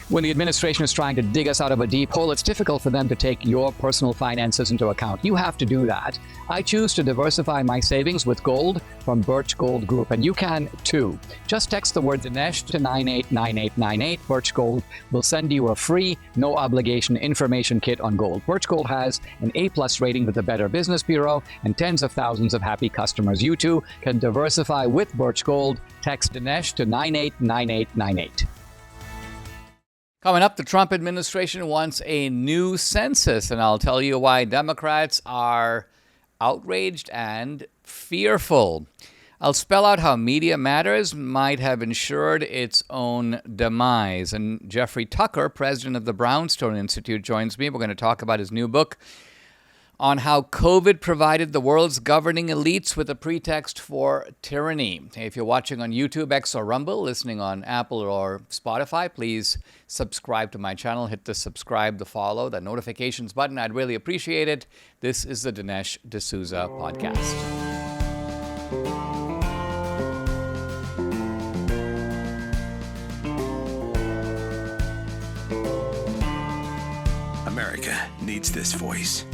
When the administration is trying to dig us out of a deep hole, it's difficult for them to take your personal finances into account. You have to do that. I choose to diversify my savings with gold from Birch Gold Group, and you can too. Just text the word Dinesh to 989898. Birch Gold will send you a free, no obligation information kit on gold. Birch Gold has an A+ rating with the Better Business Bureau and tens of thousands of happy customers. You too can diversify with Birch Gold. Text Dinesh to 989898. Coming up, the Trump administration wants a new census, and I'll tell you why Democrats are outraged and fearful. I'll spell out how Media Matters might have ensured its own demise. And Jeffrey Tucker, president of the Brownstone Institute, joins me. We're going to talk about his new book on how COVID provided the world's governing elites with a pretext for tyranny. If you're watching on YouTube, X, or Rumble, listening on Apple or Spotify, please subscribe to my channel. Hit the subscribe, the follow, the notifications button. I'd really appreciate it. This is the Dinesh D'Souza podcast. America needs this voice.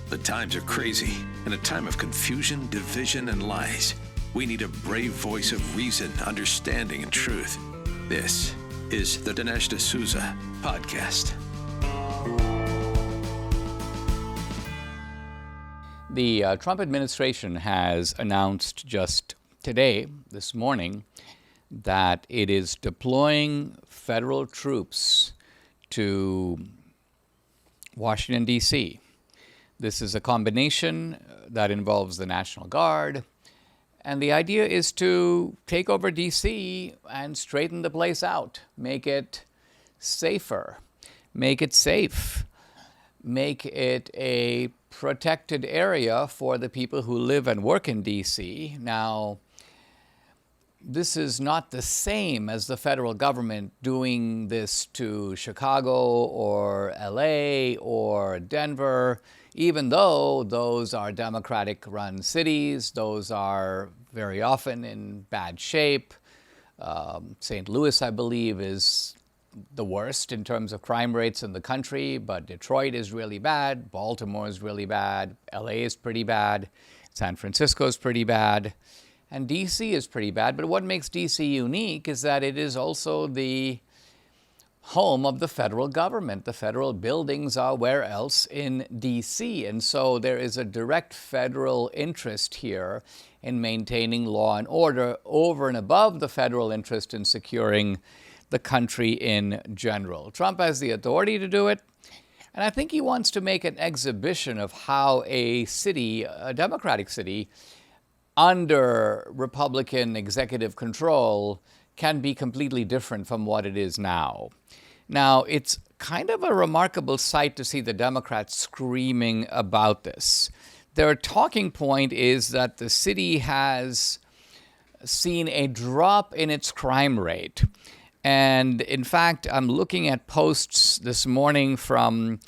The times are crazy. In a time of confusion, division, and lies, we need a brave voice of reason, understanding, and truth. This is the Dinesh D'Souza podcast. The Trump administration has announced just today, this morning, that it is deploying federal troops to Washington, D.C. This is a combination that involves the National Guard, and the idea is to take over D.C. and straighten the place out, make it safer, make it safe, make it a protected area for the people who live and work in D.C. Now, this is not the same as the federal government doing this to Chicago or L.A. or Denver. Even though those are Democratic-run cities, those are very often in bad shape. St. Louis, I believe, is the worst in terms of crime rates in the country, but Detroit is really bad, Baltimore is really bad, LA is pretty bad, San Francisco is pretty bad, and DC is pretty bad. But what makes DC unique is that it is also the home of the federal government. The federal buildings are where else in D.C. And so there is a direct federal interest here in maintaining law and order over and above the federal interest in securing the country in general. Trump has the authority to do it, and I think he wants to make an exhibition of how a city, a Democratic city, under Republican executive control can be completely different from what it is now. Now, it's kind of a remarkable sight to see the Democrats screaming about this. Their talking point is that the city has seen a drop in its crime rate. And in fact, I'm looking at posts this morning from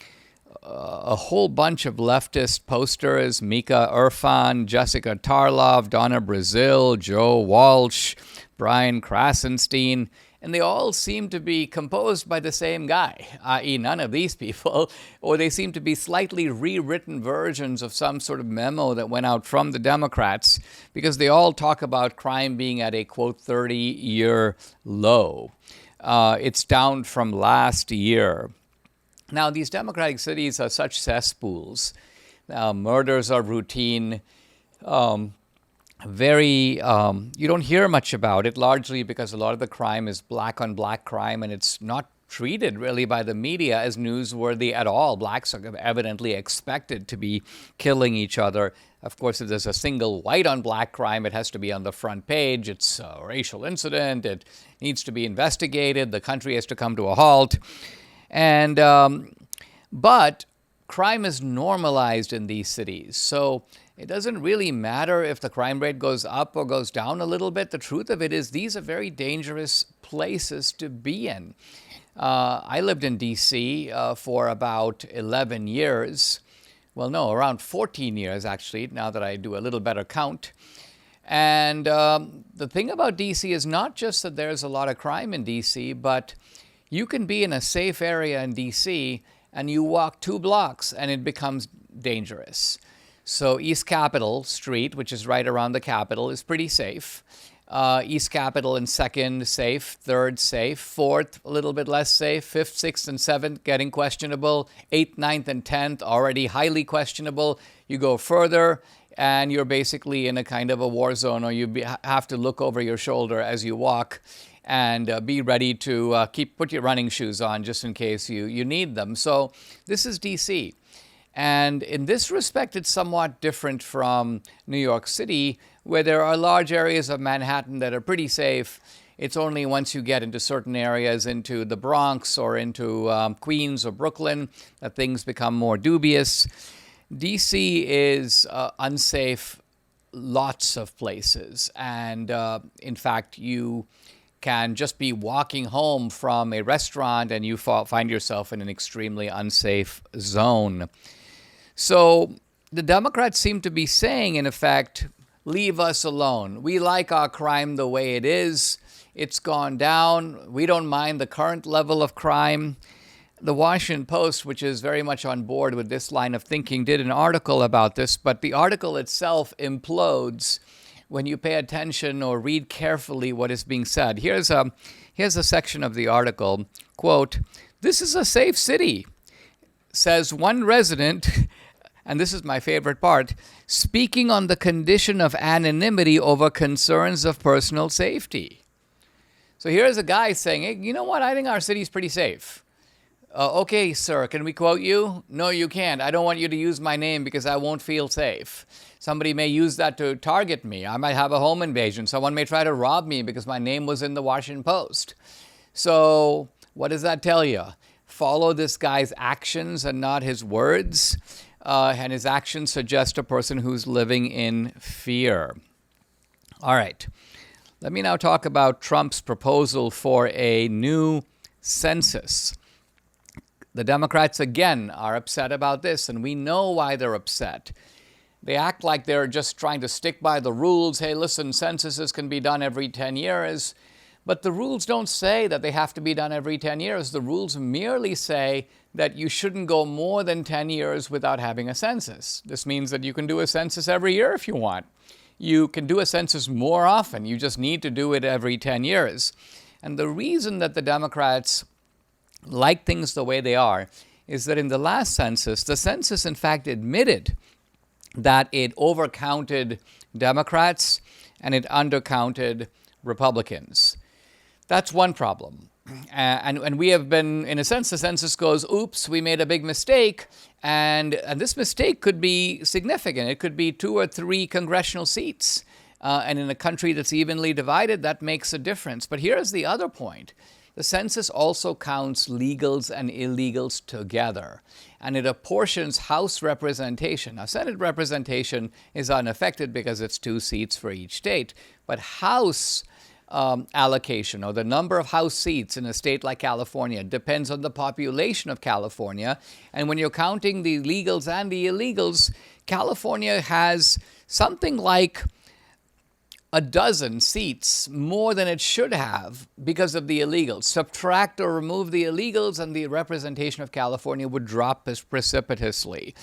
a whole bunch of leftist posters: Mika Irfan, Jessica Tarlov, Donna Brazil, Joe Walsh, Brian Krasenstein, and they all seem to be composed by the same guy, i.e. none of these people, or they seem to be slightly rewritten versions of some sort of memo that went out from the Democrats, because they all talk about crime being at a, quote, 30-year low. It's down from last year. Now, these Democratic cities are such cesspools. Murders are routine. You don't hear much about it, largely because a lot of the crime is black-on-black crime, and it's not treated really by the media as newsworthy at all. Blacks are evidently expected to be killing each other. Of course, if there's a single white-on-black crime, it has to be on the front page. It's a racial incident. It needs to be investigated. The country has to come to a halt. And but crime is normalized in these cities. So it doesn't really matter if the crime rate goes up or goes down a little bit. The truth of it is these are very dangerous places to be in. I lived in D.C. For about 11 years. Well, no, around 14 years, actually, now that I do a little better count. And the thing about D.C. is not just that there's a lot of crime in D.C., but You can be in a safe area in D.C. and you walk 2 blocks and it becomes dangerous. So East Capitol Street, which is right around the Capitol, is pretty safe. East Capitol and 2nd, safe. 3rd, safe. 4th, a little bit less safe. 5th, 6th, and 7th, getting questionable. 8th, 9th, and 10th, already highly questionable. You go further, and you're basically in a kind of a war zone, or you have to look over your shoulder as you walk and be ready to put your running shoes on just in case you need them. So this is D.C. And in this respect, it's somewhat different from New York City, where there are large areas of Manhattan that are pretty safe. It's only once you get into certain areas, into the Bronx or into Queens or Brooklyn, that things become more dubious. D.C. is unsafe lots of places. And in fact, you can just be walking home from a restaurant and you find yourself in an extremely unsafe zone. So the Democrats seem to be saying, in effect, leave us alone. We like our crime the way it is. It's gone down. We don't mind the current level of crime. The Washington Post, which is very much on board with this line of thinking, did an article about this, but the article itself implodes when you pay attention or read carefully what is being said. Here's a section of the article. Quote, "This is a safe city," says one resident, and this is my favorite part, speaking on the condition of anonymity over concerns of personal safety. So here's a guy saying, hey, you know what? I think our city's pretty safe. Okay, sir, can we quote you? No, you can't. I don't want you to use my name because I won't feel safe. Somebody may use that to target me. I might have a home invasion. Someone may try to rob me because my name was in the Washington Post. So what does that tell you? Follow this guy's actions and not his words. And his actions suggest a person who's living in fear. All right. Let me now talk about Trump's proposal for a new census. The Democrats, again, are upset about this, and we know why they're upset. They act like they're just trying to stick by the rules. Hey, listen, censuses can be done every 10 years. But the rules don't say that they have to be done every 10 years. The rules merely say that you shouldn't go more than 10 years without having a census. This means that you can do a census every year if you want. You can do a census more often. You just need to do it every 10 years. And the reason that the Democrats like things the way they are is that in the last census, the census in fact admitted that it overcounted Democrats and it undercounted Republicans. That's one problem. And we have been, in a sense, the census goes, oops, we made a big mistake. And this mistake could be significant. It could be 2 or 3 congressional seats. And in a country that's evenly divided, that makes a difference. But here's the other point. The census also counts legals and illegals together, and it apportions House representation. Now, Senate representation is unaffected because it's 2 seats for each state, but House allocation, or the number of House seats in a state like California, depends on the population of California. And when you're counting the legals and the illegals, California has something like a dozen seats more than it should have because of the illegals. Subtract or remove the illegals and the representation of California would drop precipitously.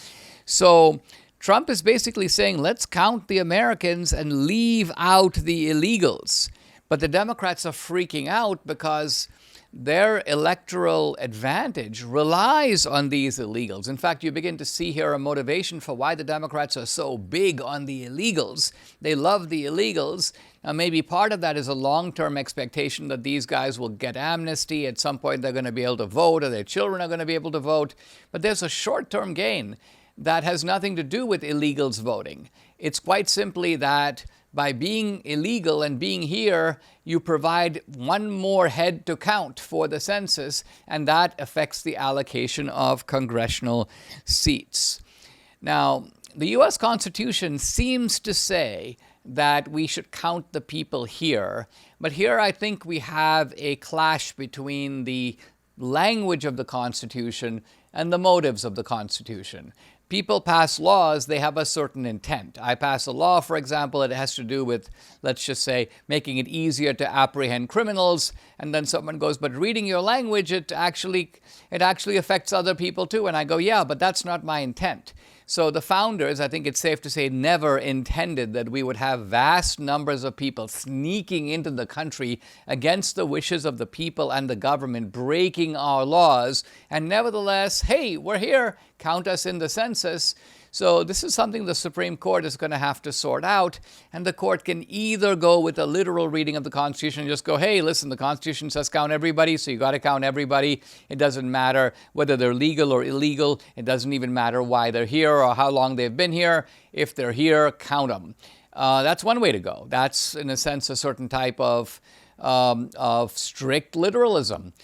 So Trump is basically saying, let's count the Americans and leave out the illegals. But the Democrats are freaking out because their electoral advantage relies on these illegals. In fact, you begin to see here a motivation for why the Democrats are so big on the illegals. They love the illegals. Now, maybe part of that is a long-term expectation that these guys will get amnesty. At some point, they're going to be able to vote, or their children are going to be able to vote. But there's a short-term gain that has nothing to do with illegals voting. It's quite simply that by being illegal and being here, you provide one more head to count for the census, and that affects the allocation of congressional seats. Now, the U.S. Constitution seems to say that we should count the people here, but here I think we have a clash between the language of the Constitution and the motives of the Constitution. people pass laws, they have a certain intent. I pass a law, for example, it has to do with, let's just say, making it easier to apprehend criminals, and then someone goes, but reading your language, it actually affects other people too. And I go, yeah, but that's not my intent. So the founders, I think it's safe to say, never intended that we would have vast numbers of people sneaking into the country against the wishes of the people and the government, breaking our laws. And nevertheless, hey, we're here, count us in the census. So this is something the Supreme Court is going to have to sort out. And the court can either go with a literal reading of the Constitution and just go, hey, listen, the Constitution says count everybody, so you got to count everybody. It doesn't matter whether they're legal or illegal. It doesn't even matter why they're here or how long they've been here. If they're here, count them. That's one way to go. That's, in a sense, a certain type of strict literalism.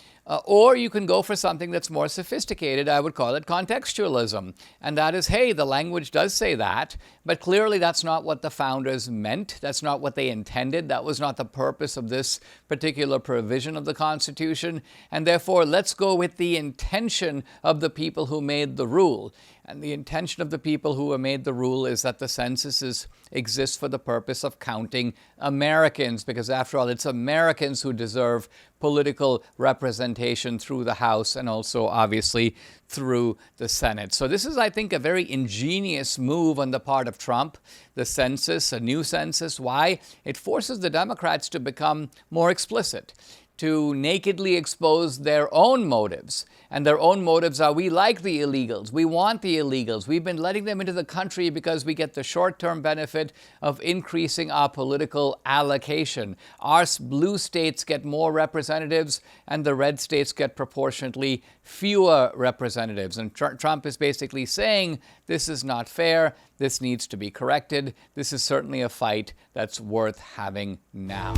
Or you can go for something that's more sophisticated. I would call it contextualism. And that is, hey, the language does say that, but clearly that's not what the founders meant. That's not what they intended. That was not the purpose of this particular provision of the Constitution. And therefore, let's go with the intention of the people who made the rule. And the intention of the people who made the rule is that the census exists for the purpose of counting Americans, because after all, it's Americans who deserve political representation through the House and also, obviously, through the Senate. So this is, I think, a very ingenious move on the part of Trump, the census, a new census. Why? It forces the Democrats to become more explicit, to nakedly expose their own motives. And their own motives are, we like the illegals. We want the illegals. We've been letting them into the country because we get the short-term benefit of increasing our political allocation. Our blue states get more representatives, and the red states get proportionately fewer representatives. And Trump is basically saying, this is not fair. This needs to be corrected. This is certainly a fight that's worth having now.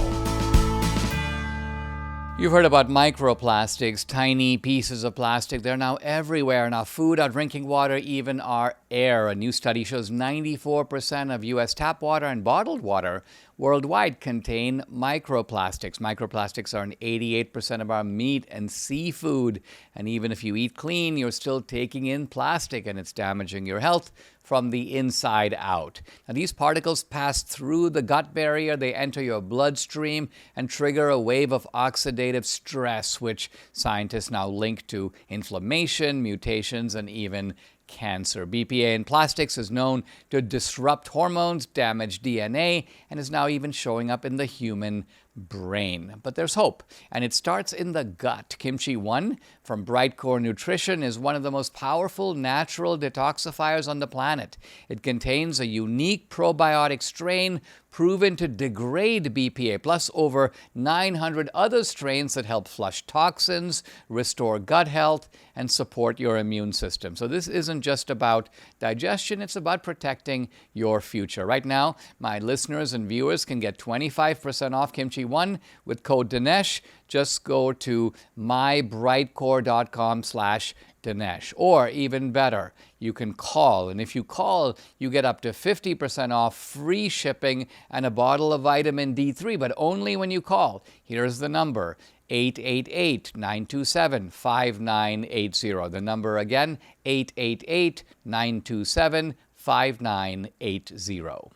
You've heard about microplastics, tiny pieces of plastic. They're now everywhere in our food, our drinking water, even our air. A new study shows 94% of U.S. tap water and bottled water worldwide contain microplastics. Microplastics are in 88% of our meat and seafood. And even if you eat clean, you're still taking in plastic, and it's damaging your health from the inside out. Now, these particles pass through the gut barrier, they enter your bloodstream and trigger a wave of oxidative stress, which scientists now link to inflammation, mutations, and even cancer. BPA in plastics is known to disrupt hormones, damage DNA, and is now even showing up in the human brain. But there's hope, and it starts in the gut. Kimchi 1 from Bright Core Nutrition is one of the most powerful natural detoxifiers on the planet. It contains a unique probiotic strain proven to degrade BPA, plus over 900 other strains that help flush toxins, restore gut health, and support your immune system. So this isn't just about digestion, it's about protecting your future. Right now, my listeners and viewers can get 25% off Kimchi 1 with code Dinesh. Just go to mybrightcore.com/Dinesh. Or even better, you can call. And if you call, you get up to 50% off, free shipping, and a bottle of vitamin D3, but only when you call. Here's the number, 888-927-5980. The number again, 888-927-5980.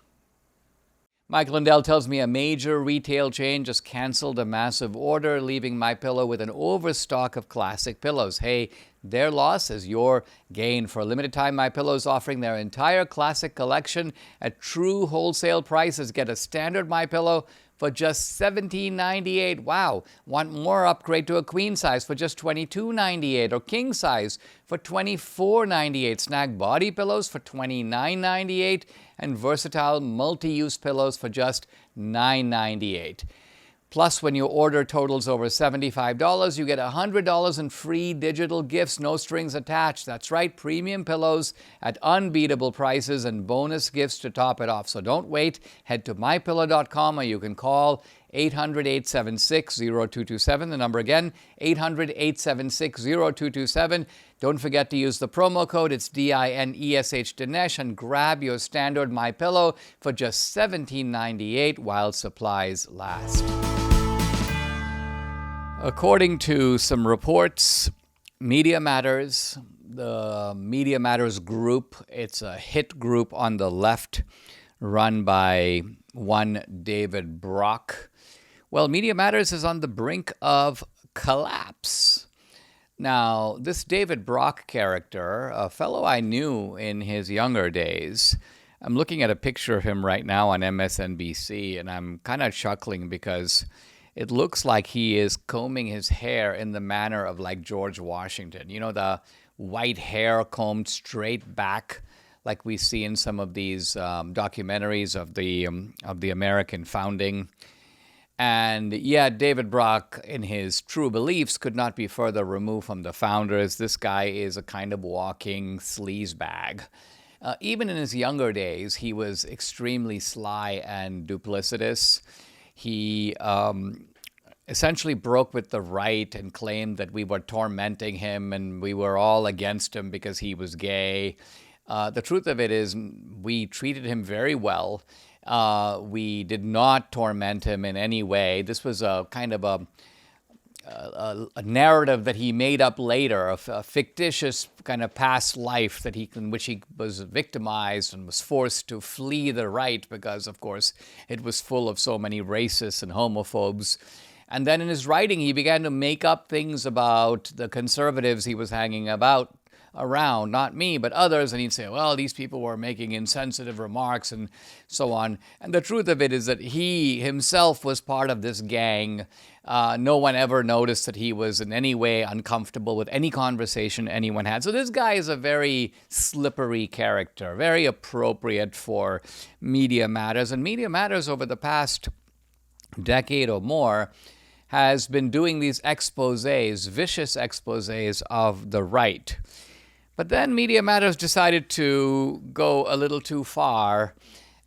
Mike Lindell tells me a major retail chain just canceled a massive order, leaving MyPillow with an overstock of classic pillows. Hey, their loss is your gain. For a limited time, MyPillow is offering their entire classic collection at true wholesale prices. Get a standard MyPillow for just $17.98. Wow. Want more? Upgrade to a queen size for just $22.98, or king size for $24.98. Snag body pillows for $29.98, and versatile multi-use pillows for just $9.98. Plus, when your order totals over $75, you get $100 in free digital gifts, no strings attached. That's right, premium pillows at unbeatable prices and bonus gifts to top it off. So don't wait. Head to mypillow.com, or you can call 800-876-0227. The number again, 800-876-0227. Don't forget to use the promo code. It's DINESH Dinesh, and grab your standard MyPillow for just $17.98 while supplies last. According to some reports, Media Matters, the Media Matters group. It's a hit group on the left run by one David Brock. Well, Media Matters is on the brink of collapse. Now, this David Brock character, a fellow I knew in his younger days, I'm looking at a picture of him right now on MSNBC, and I'm kind of chuckling because it looks like he is combing his hair in the manner of like George Washington. You know, the white hair combed straight back like we see in some of these documentaries of the American founding. And yeah, David Brock, in his true beliefs, could not be further removed from the founders. This guy is a kind of walking sleazebag. Even in his younger days, he was extremely sly and duplicitous. He essentially broke with the right and claimed that we were tormenting him and we were all against him because he was gay. The truth of it is we treated him very well. We did not torment him in any way. This was a kind of a narrative that he made up later, a fictitious kind of past life in which he was victimized and was forced to flee the right because, of course, it was full of so many racists and homophobes. And then in his writing, he began to make up things about the conservatives he was hanging around, not me, but others, and he'd say, well, these people were making insensitive remarks and so on. And the truth of it is that he himself was part of this gang. No one ever noticed that he was in any way uncomfortable with any conversation anyone had. So this guy is a very slippery character, very appropriate for Media Matters. And Media Matters over the past decade or more has been doing these exposés, vicious exposés of the right. But then Media Matters decided to go a little too far,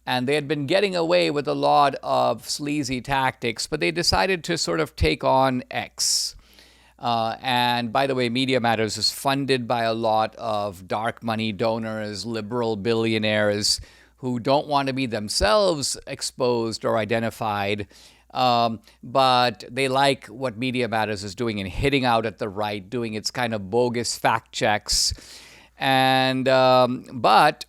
and they had been getting away with a lot of sleazy tactics, but they decided to sort of take on X. And by the way, Media Matters is funded by a lot of dark money donors, liberal billionaires who don't want to be themselves exposed or identified, but they like what Media Matters is doing and hitting out at the right, doing its kind of bogus fact checks. And but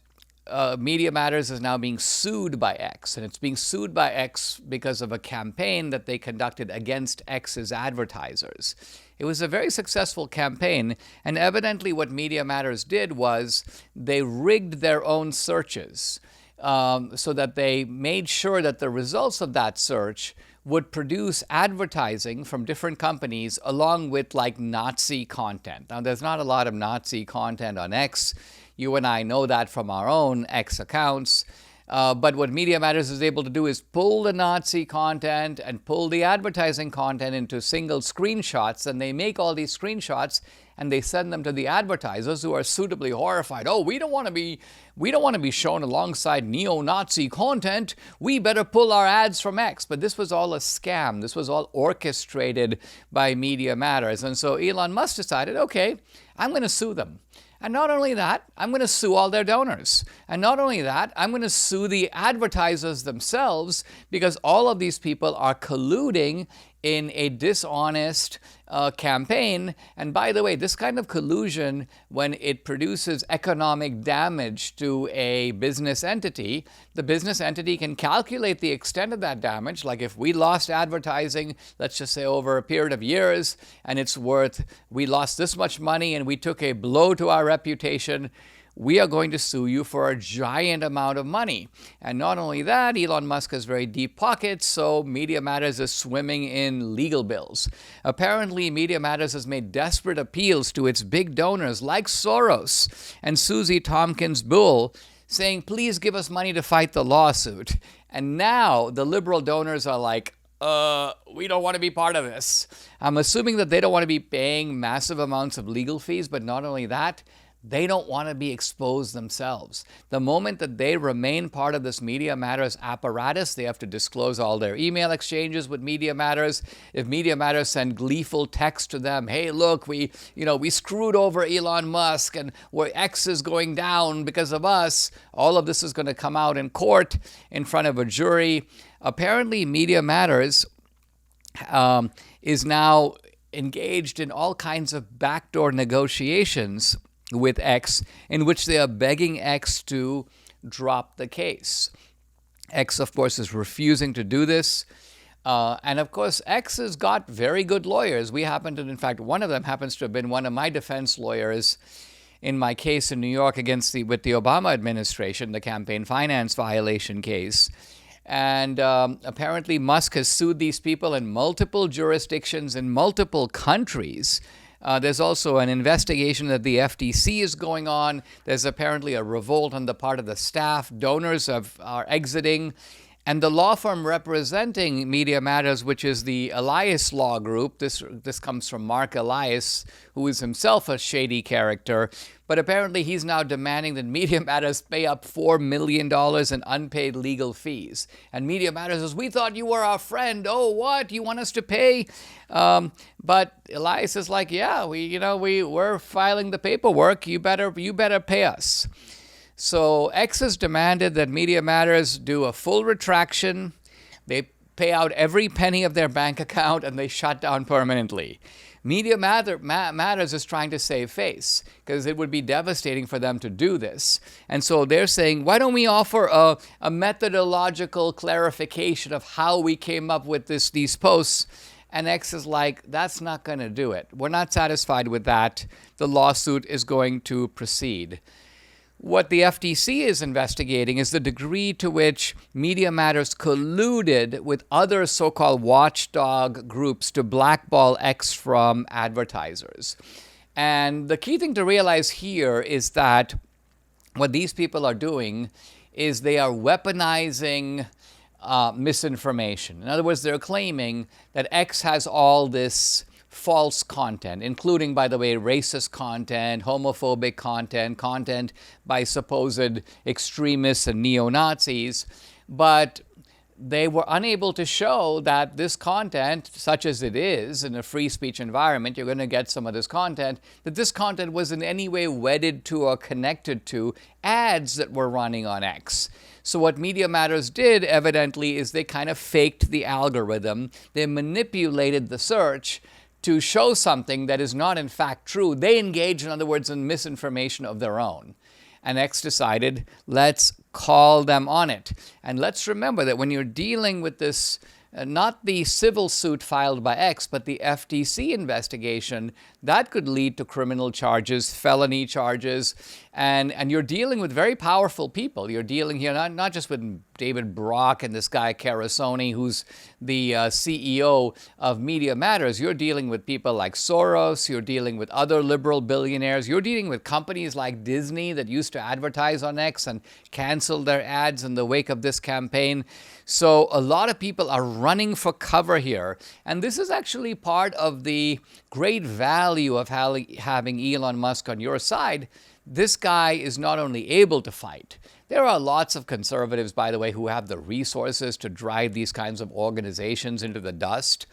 Media Matters is now being sued by X, and it's being sued by X because of a campaign that they conducted against X's advertisers. It was a very successful campaign, and evidently what Media Matters did was they rigged their own searches so that they made sure that the results of that search would produce advertising from different companies along with like Nazi content. Now, there's not a lot of Nazi content on X. You and I know that from our own X accounts. But what Media Matters is able to do is pull the Nazi content and pull the advertising content into single screenshots, and they make all these screenshots and they send them to the advertisers who are suitably horrified. Oh, we don't want to be shown alongside neo-Nazi content. We better pull our ads from X. But this was all a scam. This was all orchestrated by Media Matters. And so Elon Musk decided, okay, I'm going to sue them. And not only that, I'm going to sue all their donors. And not only that, I'm going to sue the advertisers themselves because all of these people are colluding in a dishonest campaign. And by the way, this kind of collusion, when it produces economic damage to a business entity, the business entity can calculate the extent of that damage. Like if we lost advertising, let's just say over a period of years, and we lost this much money and we took a blow to our reputation, we are going to sue you for a giant amount of money. And not only that, Elon Musk has very deep pockets, so Media Matters is swimming in legal bills. Apparently, Media Matters has made desperate appeals to its big donors like Soros and Susie Tompkins Bull, saying, please give us money to fight the lawsuit. And now the liberal donors are like, we don't want to be part of this. I'm assuming that they don't want to be paying massive amounts of legal fees, but not only that, they don't want to be exposed themselves. The moment that they remain part of this Media Matters apparatus, they have to disclose all their email exchanges with Media Matters. If Media Matters send gleeful text to them, hey, look, we screwed over Elon Musk and where X is going down because of us, all of this is going to come out in court in front of a jury. Apparently, Media Matters is now engaged in all kinds of backdoor negotiations with X, in which they are begging X to drop the case. X, of course, is refusing to do this. And of course, X has got very good lawyers. We happen to, in fact, one of them happens to have been one of my defense lawyers in my case in New York with the Obama administration, the campaign finance violation case. And apparently Musk has sued these people in multiple jurisdictions in multiple countries. There's also an investigation that the FTC is going on. There's apparently a revolt on the part of the staff. Donors are exiting. And the law firm representing Media Matters, which is the Elias Law Group, this comes from Mark Elias, who is himself a shady character, but apparently he's now demanding that Media Matters pay up $4 million in unpaid legal fees. And Media Matters says, we thought you were our friend. Oh, what? You want us to pay? But Elias is like, yeah, we're filing the paperwork. You better pay us. So X has demanded that Media Matters do a full retraction. They pay out every penny of their bank account and they shut down permanently. Media Matters is trying to save face because it would be devastating for them to do this. And so they're saying, why don't we offer a methodological clarification of how we came up with these posts? And X is like, that's not going to do it. We're not satisfied with that. The lawsuit is going to proceed. What the FTC is investigating is the degree to which Media Matters colluded with other so-called watchdog groups to blackball X from advertisers. And the key thing to realize here is that what these people are doing is they are weaponizing misinformation. In other words, they're claiming that X has all this false content, including, by the way, racist content, homophobic content by supposed extremists and neo-Nazis, but they were unable to show that this content, such as it is in a free speech environment, you're going to get some of this content, that this content was in any way wedded to or connected to ads that were running on X. So what Media Matters did, evidently, is they kind of faked the algorithm. They manipulated the search to show something that is not in fact true. They engage, in other words, in misinformation of their own. And X decided, let's call them on it. And let's remember that when you're dealing with this, not the civil suit filed by X, but the FTC investigation, that could lead to criminal charges, felony charges, and you're dealing with very powerful people. You're dealing here not just with David Brock and this guy Carasoni, who's the CEO of Media Matters. You're dealing with people like Soros. You're dealing with other liberal billionaires. You're dealing with companies like Disney that used to advertise on X and canceled their ads in the wake of this campaign. So a lot of people are running for cover here. And this is actually part of the great value of having Elon Musk on your side. This guy is not only able to fight. There are lots of conservatives, by the way, who have the resources to drive these kinds of organizations into the dust.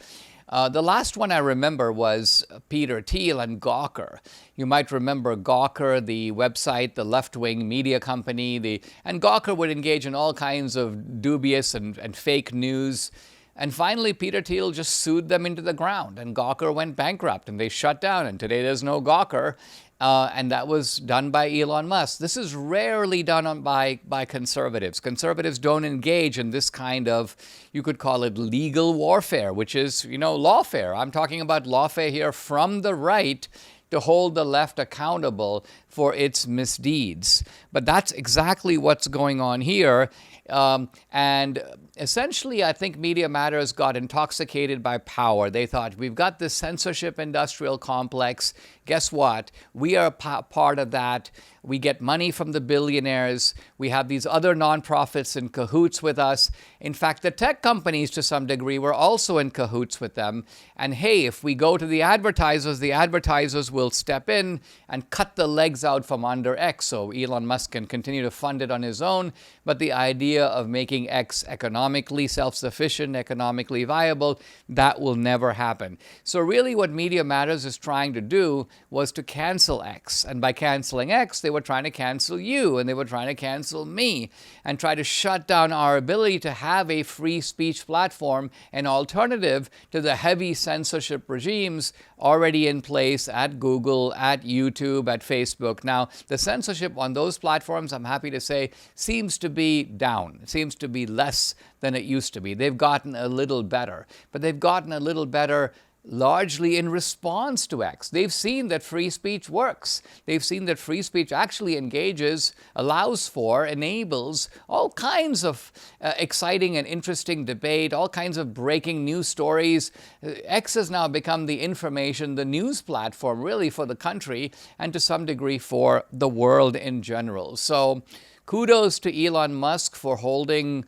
The last one I remember was Peter Thiel and Gawker. You might remember Gawker, the website, the left-wing media company, and Gawker would engage in all kinds of dubious and fake news. And finally, Peter Thiel just sued them into the ground, and Gawker went bankrupt, and they shut down, and today there's no Gawker. And that was done by Elon Musk. This is rarely done by conservatives. Conservatives don't engage in this kind of, you could call it legal warfare, which is, lawfare. I'm talking about lawfare here from the right to hold the left accountable for its misdeeds. But that's exactly what's going on here. And essentially, I think Media Matters got intoxicated by power. They thought, we've got this censorship industrial complex. Guess what? We are part of that. We get money from the billionaires. We have these other nonprofits in cahoots with us. In fact, the tech companies, to some degree, were also in cahoots with them. And hey, if we go to the advertisers will step in and cut the legs out from under X, so Elon Musk can continue to fund it on his own. But the idea of making X economically self-sufficient, economically viable, that will never happen. So really what Media Matters is trying to do was to cancel X. And by canceling X, they were trying to cancel you, and they were trying to cancel me, and try to shut down our ability to have a free speech platform, an alternative to the heavy censorship regimes already in place at Google, at YouTube, at Facebook. Now, the censorship on those platforms, I'm happy to say, seems to be down. It seems to be less than it used to be. They've gotten a little better, but they've gotten a little better largely in response to X. They've seen that free speech works. They've seen that free speech actually engages, allows for, enables all kinds of exciting and interesting debate, all kinds of breaking news stories. X has now become the information, the news platform really for the country and to some degree for the world in general. So kudos to Elon Musk for holding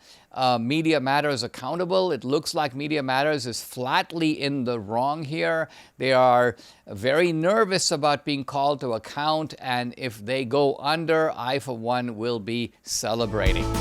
Media Matters accountable. It looks like Media Matters is flatly in the wrong here. They are very nervous about being called to account, and if they go under, I, for one, will be celebrating.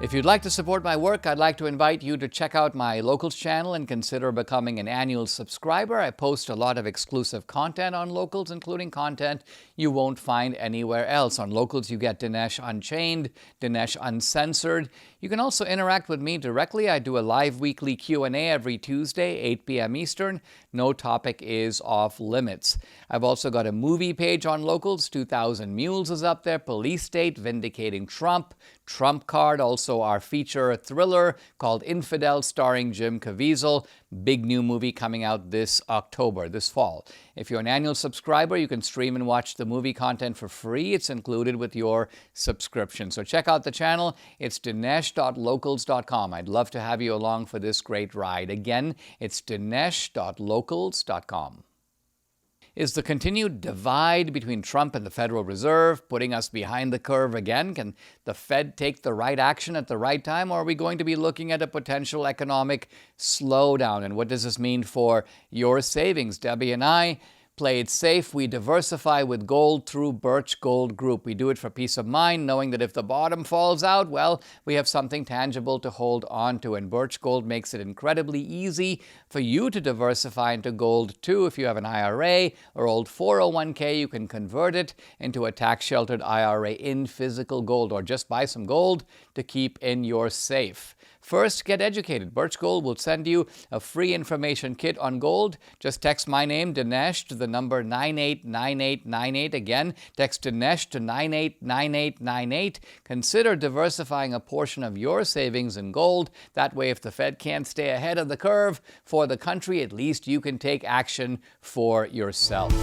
If you'd like to support my work, I'd like to invite you to check out my Locals channel and consider becoming an annual subscriber. I post a lot of exclusive content on Locals, including content you won't find anywhere else. On Locals, you get Dinesh Unchained, Dinesh Uncensored. You can also interact with me directly. I do a live weekly Q&A every Tuesday, 8 p.m. Eastern. No topic is off limits. I've also got a movie page on Locals. 2000 Mules is up there. Police State, Vindicating Trump, Trump Card, also our feature thriller called Infidel, starring Jim Caviezel. Big new movie coming out this October, this fall. If you're an annual subscriber, you can stream and watch the movie content for free. It's included with your subscription. So check out the channel. It's dinesh.locals.com. I'd love to have you along for this great ride. Again, it's dinesh.locals.com. Is the continued divide between Trump and the Federal Reserve putting us behind the curve again? Can the Fed take the right action at the right time, or are we going to be looking at a potential economic slowdown? And what does this mean for your savings? Debbie and I play it safe. We diversify with gold through Birch Gold Group. We do it for peace of mind, knowing that if the bottom falls out, well, we have something tangible to hold on to. And Birch Gold makes it incredibly easy for you to diversify into gold too. If you have an IRA or old 401k, you can convert it into a tax-sheltered IRA in physical gold, or just buy some gold to keep in your safe. First, get educated. Birch Gold will send you a free information kit on gold. Just text my name, Dinesh, to the number 989898. Again, text Dinesh to 989898. Consider diversifying a portion of your savings in gold. That way, if the Fed can't stay ahead of the curve for the country, at least you can take action for yourself.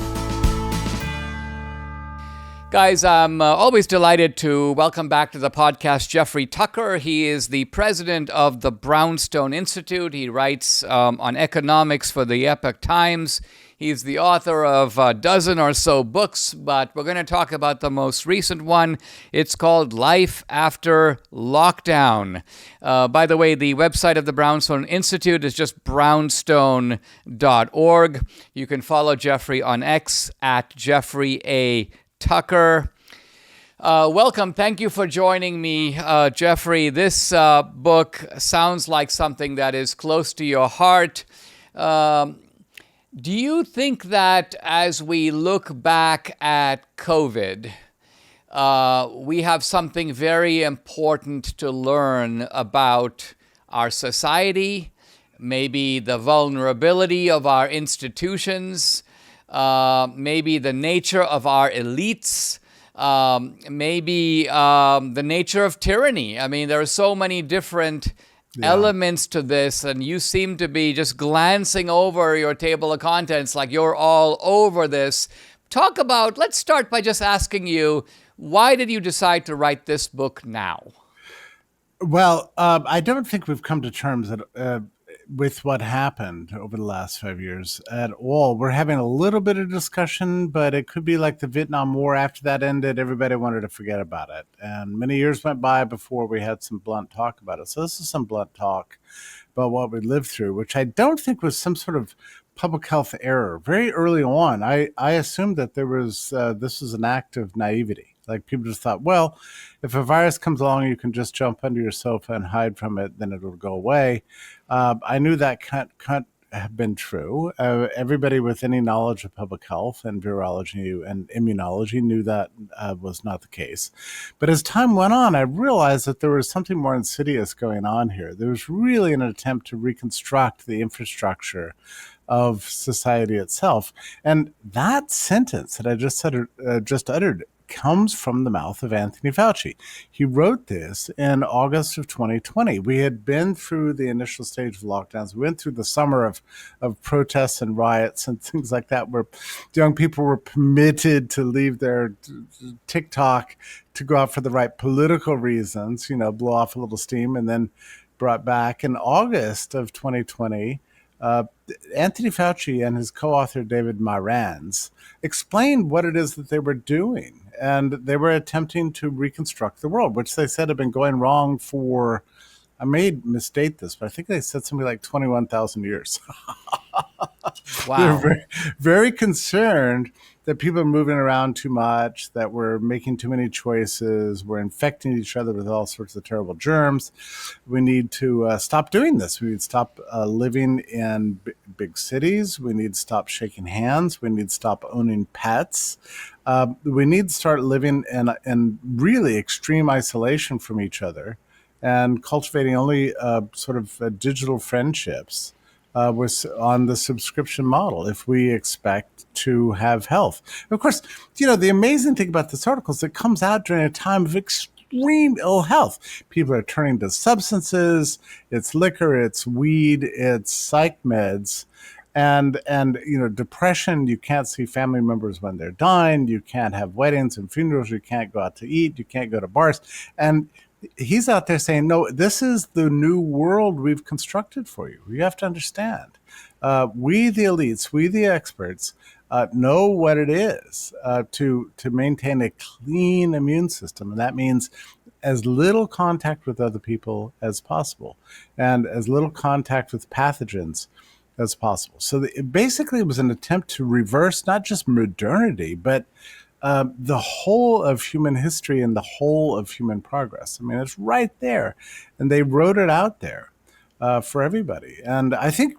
Guys, I'm always delighted to welcome back to the podcast Jeffrey Tucker. He is the president of the Brownstone Institute. He writes on economics for the Epoch Times. He's the author of a dozen or so books, but we're going to talk about the most recent one. It's called Life After Lockdown. By the way, the website of the Brownstone Institute is just brownstone.org. You can follow Jeffrey on X at Jeffrey A. Tucker. Welcome. Thank you for joining me, Jeffrey. This book sounds like something that is close to your heart. Do you think that as we look back at COVID, we have something very important to learn about our society, maybe the vulnerability of our institutions, maybe the nature of our elites, maybe the nature of tyranny? I mean, there are so many different elements to this, and you seem to be just glancing over your table of contents like you're all over this. Let's start by just asking you, why did you decide to write this book now? Well, I don't think we've come to terms with what happened over the last 5 years at all. We're having a little bit of discussion, but it could be like the Vietnam War. After that ended, everybody wanted to forget about it. And many years went by before we had some blunt talk about it. So this is some blunt talk about what we lived through, which I don't think was some sort of public health error. Very early on, I assumed that this was an act of naivety. Like, people just thought, well, if a virus comes along, you can just jump under your sofa and hide from it, then it'll go away. I knew that have been true. Everybody with any knowledge of public health and virology and immunology knew that was not the case. But as time went on, I realized that there was something more insidious going on here. There was really an attempt to reconstruct the infrastructure of society itself. And that sentence that I just uttered comes from the mouth of Anthony Fauci. He wrote this in August of 2020. We had been through the initial stage of lockdowns. We went through the summer of protests and riots and things like that, where young people were permitted to leave their TikTok to go out for the right political reasons, blow off a little steam, and then brought back in August of 2020. Anthony Fauci and his co-author David Marantz explained what it is that they were doing. And they were attempting to reconstruct the world, which they said had been going wrong for, I may misstate this, but I think they said something like 21,000 years. Wow. They're very, very concerned that people are moving around too much, that we're making too many choices, we're infecting each other with all sorts of terrible germs. We need to stop doing this. We need to stop living in big cities. We need to stop shaking hands. We need to stop owning pets. We need to start living in really extreme isolation from each other and cultivating only sort of digital friendships on the subscription model if we expect to have health. Of course, the amazing thing about this article is it comes out during a time of extreme ill health. People are turning to substances, it's liquor, it's weed, it's psych meds. And depression, you can't see family members when they're dying, you can't have weddings and funerals, you can't go out to eat, you can't go to bars. And he's out there saying, no, this is the new world we've constructed for you. You have to understand. We, the elites, we, the experts, know what it is to maintain a clean immune system. And that means as little contact with other people as possible and as little contact with pathogens as possible. So basically it was an attempt to reverse not just modernity, but the whole of human history and the whole of human progress. I mean, it's right there. And they wrote it out there for everybody. And I think,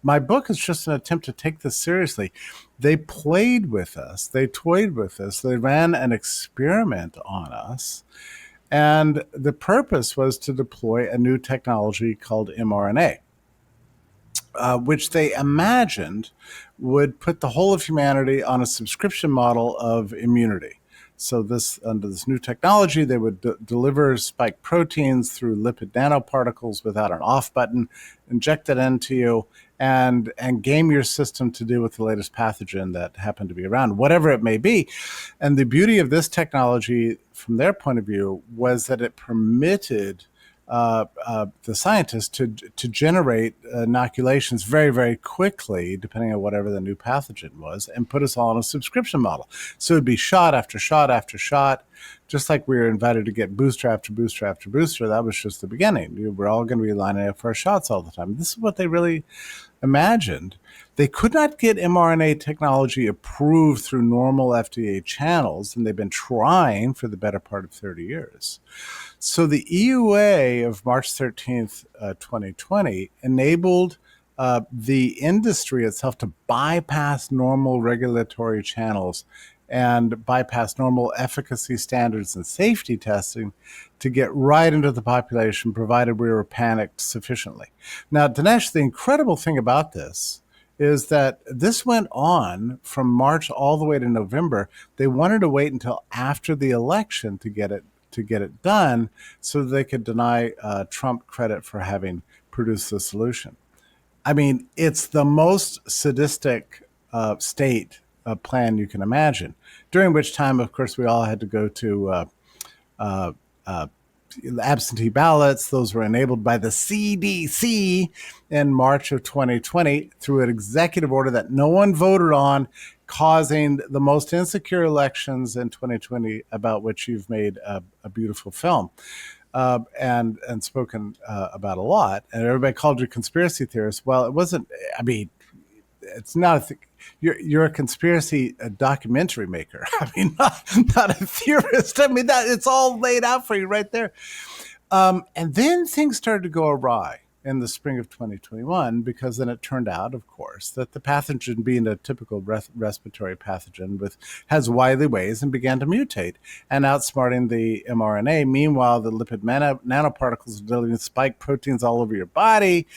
my book is just an attempt to take this seriously. They played with us. They toyed with us. They ran an experiment on us. And the purpose was to deploy a new technology called mRNA. Which they imagined would put the whole of humanity on a subscription model of immunity. So under this new technology, they would deliver spike proteins through lipid nanoparticles without an off button, inject it into you, and game your system to deal with the latest pathogen that happened to be around, whatever it may be. And the beauty of this technology, from their point of view, was that it permitted the scientists to generate inoculations very, very quickly, depending on whatever the new pathogen was, and put us all on a subscription model. So it'd be shot after shot after shot, just like we were invited to get booster after booster after booster. That was just the beginning. We're all going to be lining up for our shots all the time. This is what they really imagined. They could not get mRNA technology approved through normal FDA channels, and they've been trying for the better part of 30 years. So the EUA of March 13th, 2020 enabled the industry itself to bypass normal regulatory channels and bypass normal efficacy standards and safety testing to get right into the population, provided we were panicked sufficiently. Now, Dinesh, the incredible thing about this is that this went on from March all the way to November. They wanted to wait until after the election to get it done so that they could deny Trump credit for having produced the solution. I mean, it's the most sadistic state plan you can imagine, during which time, of course, we all had to go to absentee ballots. Those were enabled by the CDC in March of 2020 through an executive order that no one voted on, causing the most insecure elections in 2020, about which you've made a beautiful film and spoken about a lot. And everybody called you conspiracy theorists. Well, it wasn't. I mean, it's not. You're a conspiracy documentary maker. I mean, not a theorist. I mean, it's all laid out for you right there. And then things started to go awry. in the spring of 2021, because then it turned out, of course, that the pathogen, being a typical respiratory pathogen, has wily ways and began to mutate and outsmarting the mRNA. Meanwhile, the lipid nanoparticles are delivering spike proteins all over your body,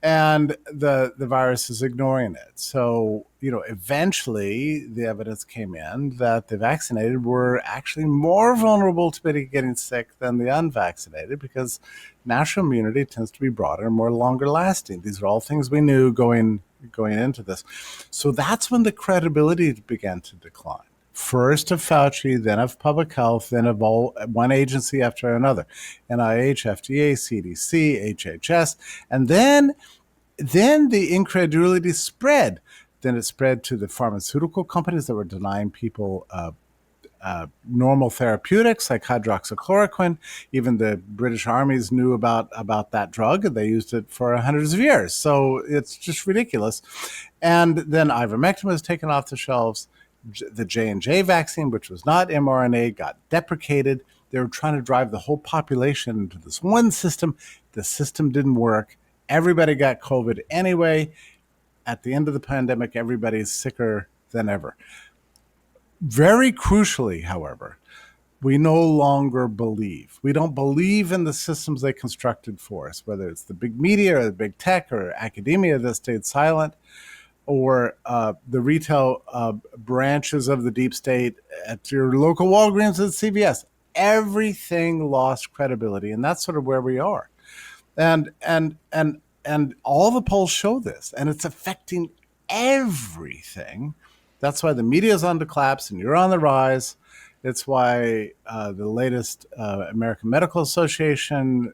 and the virus is ignoring it. So, eventually the evidence came in that the vaccinated were actually more vulnerable to getting sick than the unvaccinated, because natural immunity tends to be broader and more longer lasting. These are all things we knew going into this. So that's when the credibility began to decline. First of Fauci, then of public health, then of one agency after another, NIH, FDA, CDC, HHS, and then the incredulity spread. Then it spread to the pharmaceutical companies that were denying people normal therapeutics like hydroxychloroquine. Even the British armies knew about that drug, and they used it for hundreds of years. So it's just ridiculous. And then ivermectin was taken off the shelves. The J&J vaccine, which was not mRNA, got deprecated. They were trying to drive the whole population into this one system. The system didn't work. Everybody got COVID anyway. At the end of the pandemic, everybody's sicker than ever. Very crucially, however, we no longer believe. We don't believe in the systems they constructed for us, whether it's the big media or the big tech or academia that stayed silent, or the retail branches of the deep state at your local Walgreens and CVS. Everything lost credibility, and that's sort of where we are. And all the polls show this, and it's affecting everything. That's why the media is on the collapse and you're on the rise. It's why the latest American Medical Association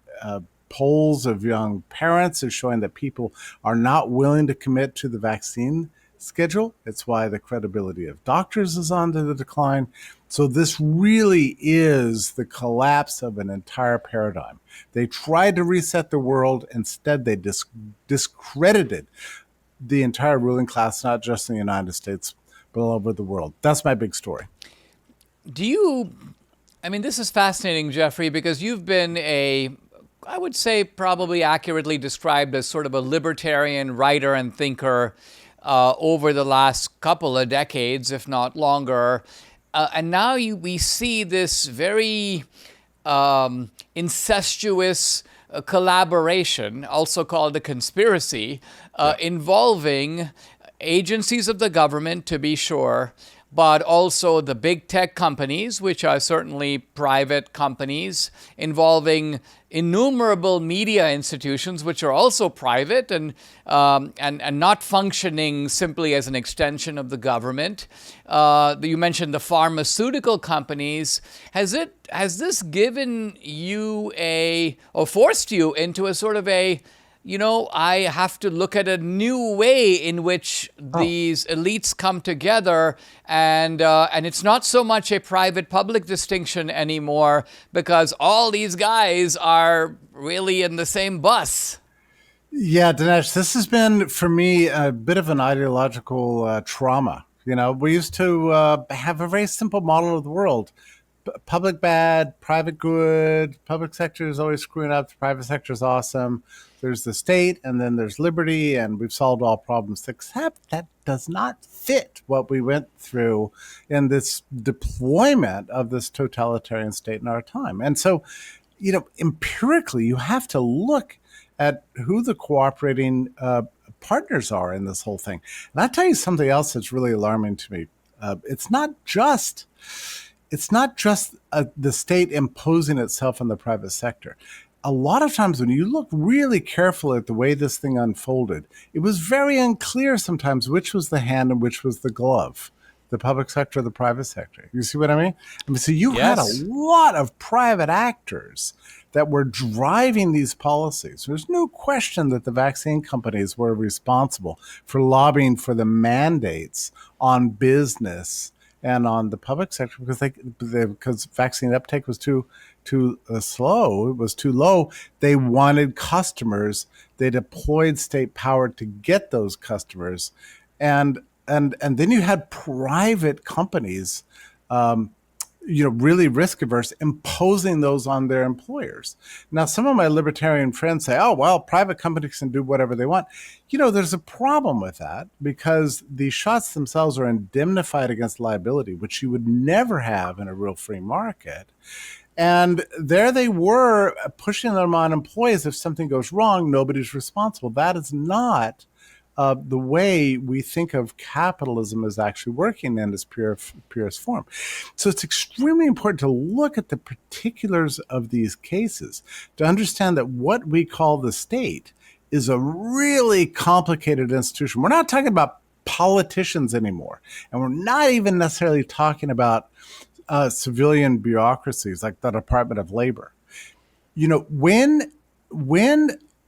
polls of young parents are showing that people are not willing to commit to the vaccine schedule. It's why the credibility of doctors is on to the decline. So this really is the collapse of an entire paradigm. They tried to reset the world. Instead, they discredited the entire ruling class, not just in the United States, but all over the world. That's my big story. This is fascinating, Jeffrey, because you've been I would say probably accurately described as sort of a libertarian writer and thinker over the last couple of decades, if not longer. And now we see this very incestuous collaboration, also called a conspiracy, involving agencies of the government, to be sure, but also the big tech companies, which are certainly private companies, involving innumerable media institutions, which are also private and not functioning simply as an extension of the government. You mentioned the pharmaceutical companies. Has this given you or forced you into a sort of I have to look at a new way in which these elites come together, and it's not so much a private-public distinction anymore, because all these guys are really in the same bus. Yeah, Dinesh, this has been, for me, a bit of an ideological trauma. We used to have a very simple model of the world. Public bad, private good. Public sector is always screwing up. The private sector is awesome. There's the state, and then there's liberty, and we've solved all problems, except that does not fit what we went through in this deployment of this totalitarian state in our time. And so, empirically, you have to look at who the cooperating partners are in this whole thing. And I'll tell you something else that's really alarming to me. It's not just the state imposing itself on the private sector. A lot of times when you look really carefully at the way this thing unfolded, it was very unclear sometimes which was the hand and which was the glove, the public sector or the private sector. You see what I mean? So you had a lot of private actors that were driving these policies. There's no question that the vaccine companies were responsible for lobbying for the mandates on business and on the public sector, because vaccine uptake was too slow. It was too low. They wanted customers. They deployed state power to get those customers, and then you had private companies, really risk averse, imposing those on their employers. Now, some of my libertarian friends say, oh, well, private companies can do whatever they want. There's a problem with that because the shots themselves are indemnified against liability, which you would never have in a real free market. And there they were pushing them on employees. If something goes wrong, nobody's responsible. That is not the way we think of capitalism as actually working in its purest form. So it's extremely important to look at the particulars of these cases to understand that what we call the state is a really complicated institution. We're not talking about politicians anymore, and we're not even necessarily talking about civilian bureaucracies like the Department of Labor. When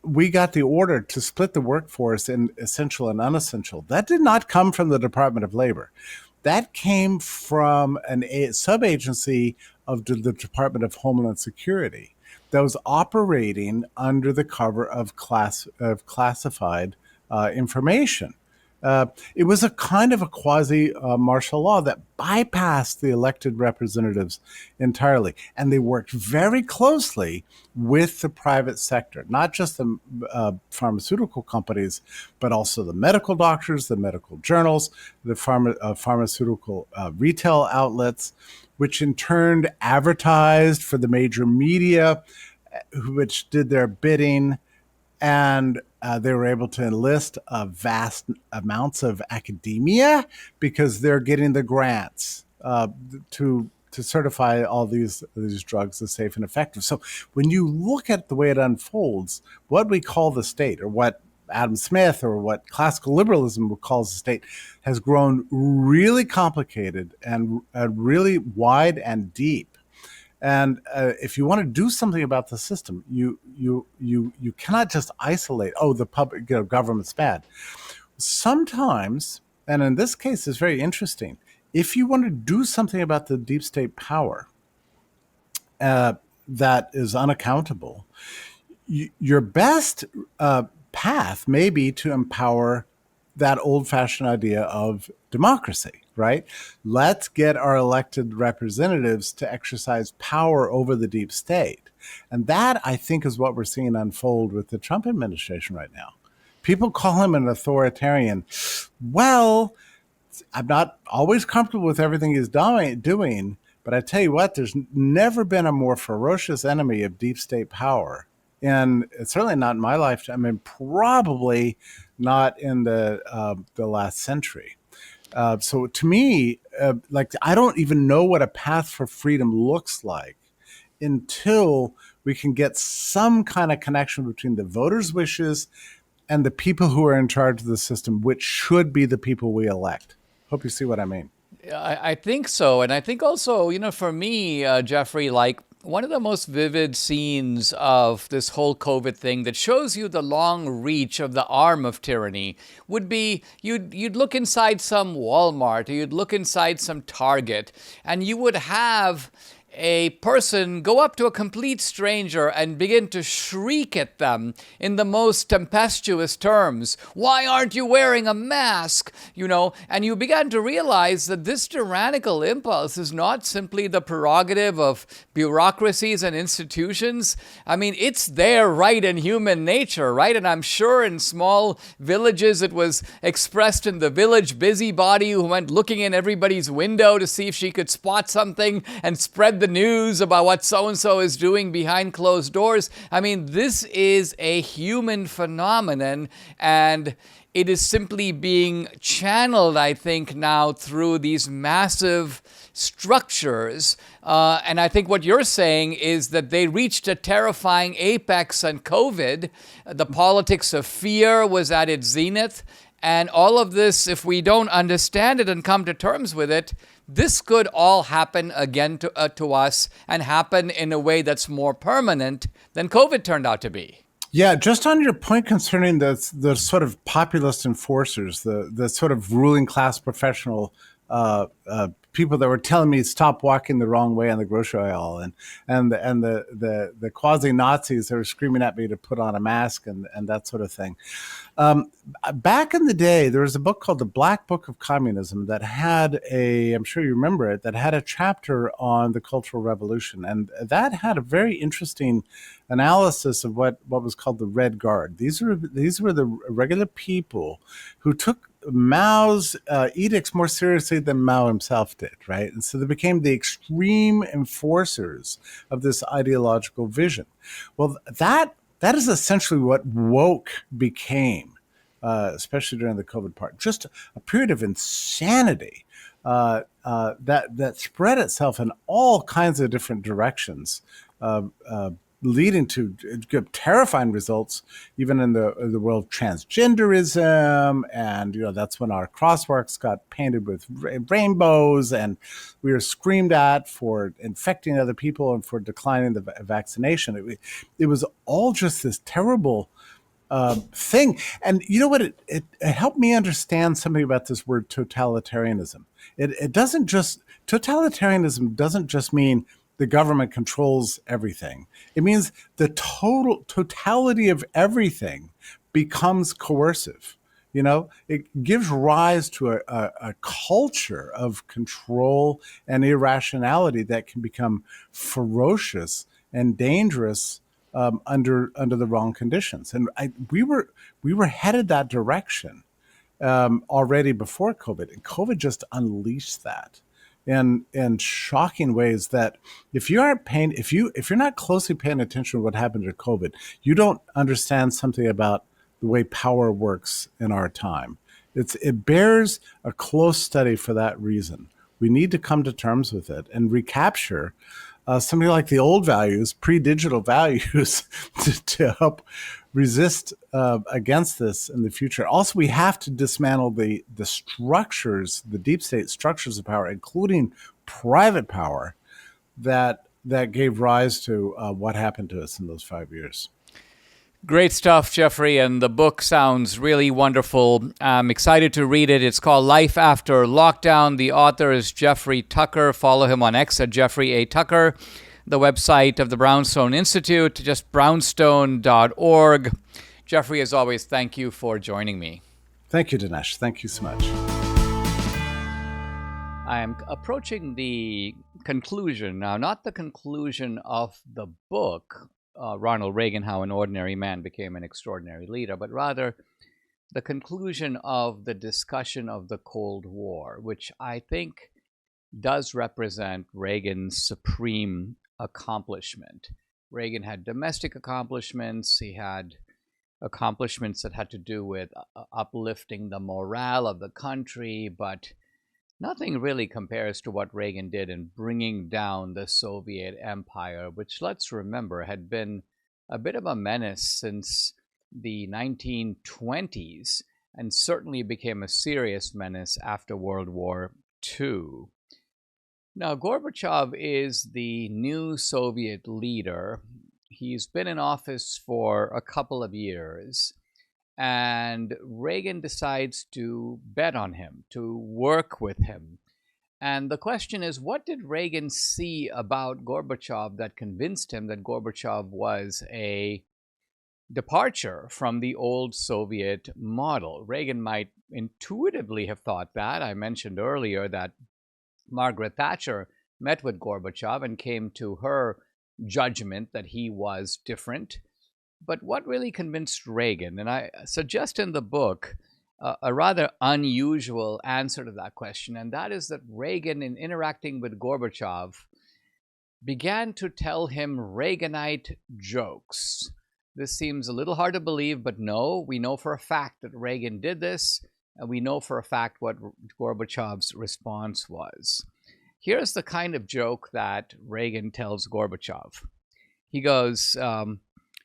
we got the order to split the workforce in essential and unessential, that did not come from the Department of Labor. That came from a sub-agency of the Department of Homeland Security that was operating under the cover of classified information. It was a kind of a quasi-martial law that bypassed the elected representatives entirely. And they worked very closely with the private sector, not just the pharmaceutical companies, but also the medical doctors, the medical journals, the pharmaceutical retail outlets, which in turn advertised for the major media, which did their bidding. And they were able to enlist vast amounts of academia because they're getting the grants to certify all these drugs as safe and effective. So when you look at the way it unfolds, what we call the state, or what Adam Smith or what classical liberalism calls the state, has grown really complicated and really wide and deep. And if you want to do something about the system, you cannot just isolate, the public government's bad. Sometimes, and in this case, it's very interesting, if you want to do something about the deep state power that is unaccountable, your best path may be to empower that old-fashioned idea of democracy, right? Let's get our elected representatives to exercise power over the deep state. And that, I think, is what we're seeing unfold with the Trump administration right now. People call him an authoritarian. Well, I'm not always comfortable with everything he's doing, but I tell you what, there's never been a more ferocious enemy of deep state power. And it's certainly not in my lifetime. I mean, probably not in the last century. So to me, I don't even know what a path for freedom looks like until we can get some kind of connection between the voters' wishes and the people who are in charge of the system, which should be the people we elect. Hope you see what I mean. I think so. And I think also, for me, Jeffrey, one of the most vivid scenes of this whole COVID thing that shows you the long reach of the arm of tyranny would be you'd look inside some Walmart or you'd look inside some Target, and you would have a person go up to a complete stranger and begin to shriek at them in the most tempestuous terms. Why aren't you wearing a mask? And you began to realize that this tyrannical impulse is not simply the prerogative of bureaucracies and institutions. I mean, it's there right in human nature, right? And I'm sure in small villages it was expressed in the village busybody who went looking in everybody's window to see if she could spot something and spread the news about what so-and-so is doing behind closed doors. I mean, this is a human phenomenon, and it is simply being channeled, I think, now through these massive structures. And I think what you're saying is that they reached a terrifying apex on COVID. The politics of fear was at its zenith. And all of this, if we don't understand it and come to terms with it, this could all happen again to us and happen in a way that's more permanent than COVID turned out to be. Yeah, just on your point concerning the sort of populist enforcers, the sort of ruling class professional people that were telling me stop walking the wrong way on the grocery aisle, and the quasi Nazis that were screaming at me to put on a mask and that sort of thing. Back in the day, there was a book called The Black Book of Communism that had I'm sure you remember it, that had a chapter on the Cultural Revolution. And that had a very interesting analysis of what was called the Red Guard. These were the regular people who took Mao's edicts more seriously than Mao himself did, right? And so they became the extreme enforcers of this ideological vision. Well, that is essentially what woke became, especially during the COVID part. Just a period of insanity that spread itself in all kinds of different directions, leading to terrifying results, even in the world of transgenderism. And, that's when our crosswalks got painted with rainbows, and we were screamed at for infecting other people and for declining the vaccination. It was all just this terrible thing. And you know what? It helped me understand something about this word totalitarianism. Totalitarianism doesn't just mean the government controls everything. It means the totality of everything becomes coercive. It gives rise to a culture of control and irrationality that can become ferocious and dangerous under the wrong conditions. And we were headed that direction already before COVID, and COVID just unleashed that in shocking ways that if you're not closely paying attention to what happened to COVID, you don't understand something about the way power works in our time. It bears a close study for that reason. We need to come to terms with it and recapture something like the old values, pre-digital values, to help resist against this in the future. Also, we have to dismantle the structures, the deep state structures of power, including private power, that gave rise to what happened to us in those 5 years. Great stuff, Jeffrey, and the book sounds really wonderful. I'm excited to read it. It's called Life After Lockdown. The author is Jeffrey Tucker. Follow him on X at Jeffrey A. Tucker. The website of the Brownstone Institute, just brownstone.org. Jeffrey, as always, thank you for joining me. Thank you, Dinesh. Thank you so much. I am approaching the conclusion now, not the conclusion of the book, Ronald Reagan, How an Ordinary Man Became an Extraordinary Leader, but rather the conclusion of the discussion of the Cold War, which I think does represent Reagan's supreme accomplishment. Reagan had domestic accomplishments. He had accomplishments that had to do with uplifting the morale of the country, but nothing really compares to what Reagan did in bringing down the Soviet Empire, which, let's remember, had been a bit of a menace since the 1920s and certainly became a serious menace after World War II. Now, Gorbachev is the new Soviet leader. He's been in office for a couple of years. And Reagan decides to bet on him, to work with him. And the question is, what did Reagan see about Gorbachev that convinced him that Gorbachev was a departure from the old Soviet model? Reagan might intuitively have thought that. I mentioned earlier that Margaret Thatcher met with Gorbachev and came to her judgment that he was different. But what really convinced Reagan, and I suggest in the book a rather unusual answer to that question, and that is that Reagan, in interacting with Gorbachev, began to tell him Reaganite jokes. This seems a little hard to believe, but no, we know for a fact that Reagan did this, and we know for a fact what Gorbachev's response was. Here's the kind of joke that Reagan tells Gorbachev. He goes,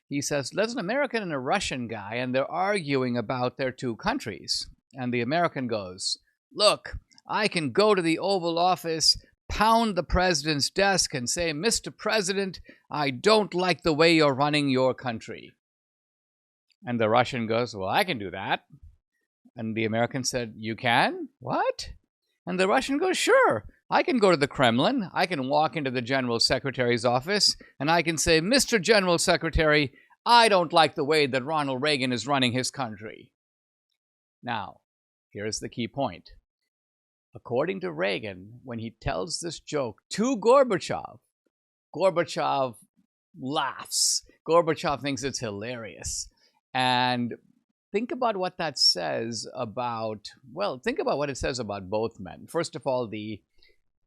he says, there's an American and a Russian guy, and they're arguing about their two countries. And the American goes, look, I can go to the Oval Office, pound the president's desk, and say, Mr. President, I don't like the way you're running your country. And the Russian goes, well, I can do that. And the American said, you can? What? And the Russian goes, sure, I can go to the Kremlin. I can walk into the General Secretary's office and I can say, Mr. General Secretary, I don't like the way that Ronald Reagan is running his country. Now, here's the key point. According to Reagan, when he tells this joke to Gorbachev, Gorbachev laughs. Gorbachev thinks it's hilarious. And think about what that says about, well, think about what it says about both men. First of all, the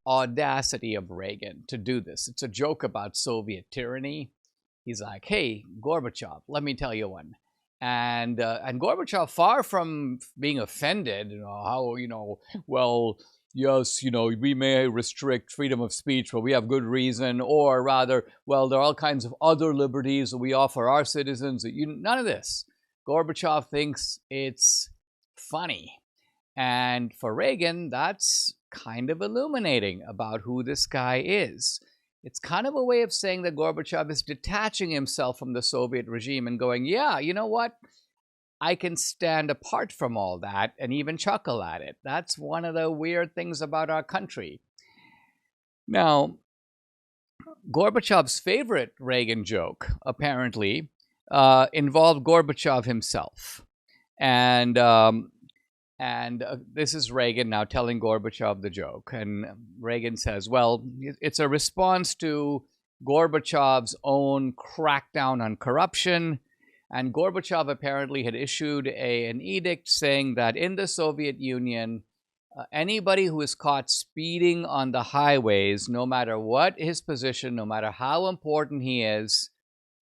audacity of Reagan to do this. It's a joke about Soviet tyranny. He's like, hey, Gorbachev, let me tell you one. And Gorbachev, far from being offended, well, yes, we may restrict freedom of speech, but we have good reason, or rather, well, there are all kinds of other liberties that we offer our citizens. None of this. Gorbachev thinks it's funny. And for Reagan, that's kind of illuminating about who this guy is. It's kind of a way of saying that Gorbachev is detaching himself from the Soviet regime and going, yeah, you know what? I can stand apart from all that and even chuckle at it. That's one of the weird things about our country. Now, Gorbachev's favorite Reagan joke, apparently, involved Gorbachev himself. And this is Reagan now telling Gorbachev the joke. And Reagan says, well, it's a response to Gorbachev's own crackdown on corruption. And Gorbachev apparently had issued an edict saying that in the Soviet Union, anybody who is caught speeding on the highways, no matter what his position, no matter how important he is,